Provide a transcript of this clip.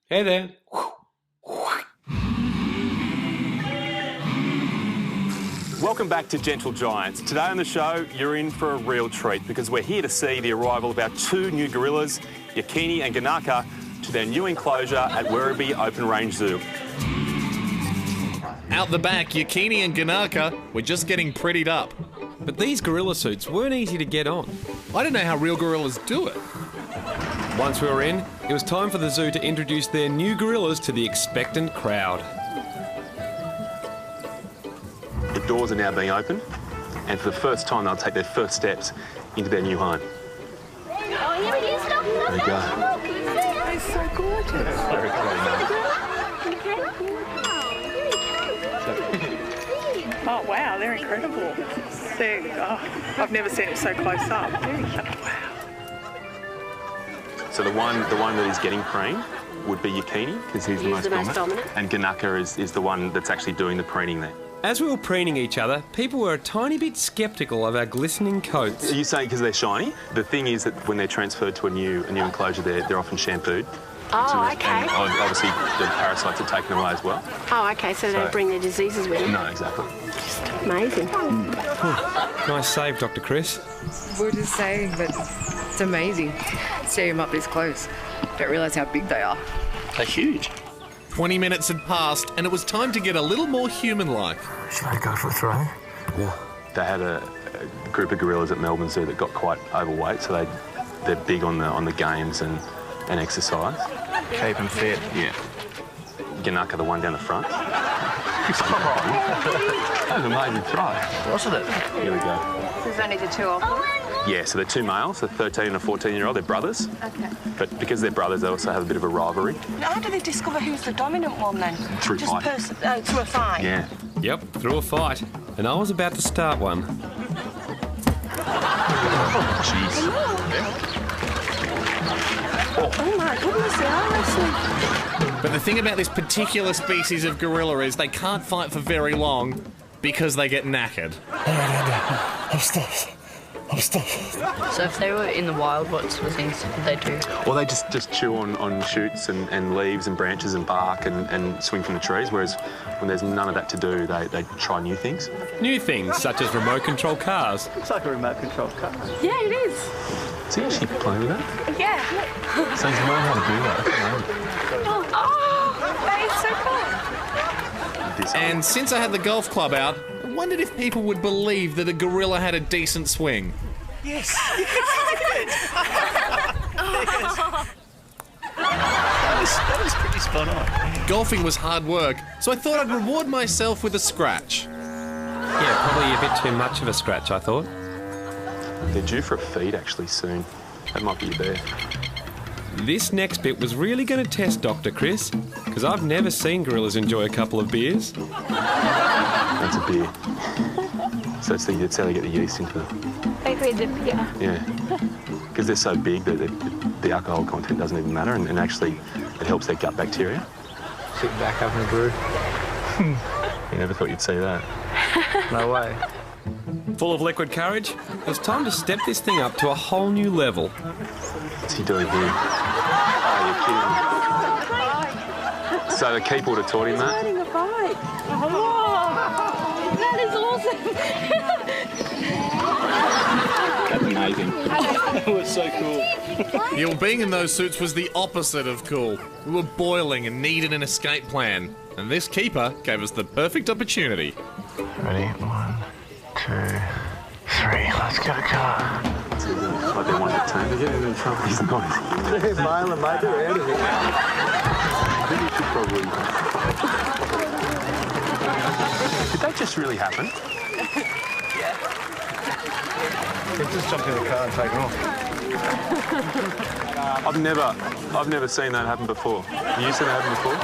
Hey there. Welcome back to Gentle Giants. Today on the show, you're in for a real treat because we're here to see the arrival of our two new gorillas, Yakini and Ganaka, to their new enclosure at Werribee Open Range Zoo. Out the back, Yakini and Ganaka were just getting prettied up. But these gorilla suits weren't easy to get on. I don't know how real gorillas do it. Once we were in, it was time for the zoo to introduce their new gorillas to the expectant crowd. The doors are now being opened, and for the first time, they'll take their first steps into their new home. Oh, here it is, Doctor. There you go. It's so gorgeous. Very Oh, wow, they're incredible. I've never seen it so close up. Wow. So the one that is getting preened would be Yakini, because he's the most dominant. And Ganaka is the one that's actually doing the preening there. As we were preening each other, people were a tiny bit sceptical of our glistening coats. Are you saying because they're shiny? The thing is that when they're transferred to a new enclosure, they're often shampooed. Oh, okay. And obviously the parasites are taken away as well. Oh, okay, so they don't bring their diseases with them. No, exactly. Just amazing. Nice save, Dr. Chris. We're just saying that it's amazing. See them up this close. Don't realise how big they are. They're huge. 20 minutes had passed, and it was time to get a little more human-like. Should I go for a throw? Yeah. They had a group of gorillas at Melbourne Zoo that got quite overweight, so they're big on the games and exercise. Keep them fit. Yeah. Ganaka, the one down the front. That was an amazing throw. Wasn't it? Here we go. There's only the two of them. Yeah, so they're two males, a 13 and a 14-year-old. They're brothers. Okay. But because they're brothers, they also have a bit of a rivalry. How do they discover who's the dominant one then? Through fight. Through a fight? Yeah. Yep, through a fight. And I was about to start one. Jeez. Oh my goodness, they are wrestling. But the thing about this particular species of gorilla is they can't fight for very long because they get knackered. I'm stuck. So if they were in the wild, what sort of things would they do? Well, they just chew on shoots and leaves and branches and bark and swing from the trees, whereas when there's none of that to do, they try new things. New things, such as remote-control cars. It's like a remote control car. Yeah, it is. Is he actually playing with that? Yeah. So he's learned how to do that. Oh, that is so cool. And since I had the golf club out, I wondered if people would believe that a gorilla had a decent swing. Yes. That was pretty spot on. Golfing was hard work, so I thought I'd reward myself with a scratch. Yeah, probably a bit too much of a scratch, I thought. They're due for a feed actually soon. That might be a bear. This next bit was really going to test Dr. Chris, because I've never seen gorillas enjoy a couple of beers. That's a beer. So that's how they get the yeast into them. Like with the beer. Yeah. Because they're so big that the alcohol content doesn't even matter, and actually it helps their gut bacteria. Sitting back having a brew. You never thought you'd see that. No way. Full of liquid courage, it was time to step this thing up to a whole new level. What's he doing here? Oh, you're kidding. So the keeper would have taught him that? Starting a fight. Oh, that is awesome. That's amazing. That was so cool. Yeah, well, being in those suits was the opposite of cool. We were boiling and needed an escape plan, and this keeper gave us the perfect opportunity. Ready? 1, 2, 3. Let's go, car. Like they want to turn to get him in trouble. He's not. They're violent, mate. They're out of here. I think you should probably... Did that just really happen? They've just jumped in the car and taken off. I've never seen that happen before. You seen that happen before?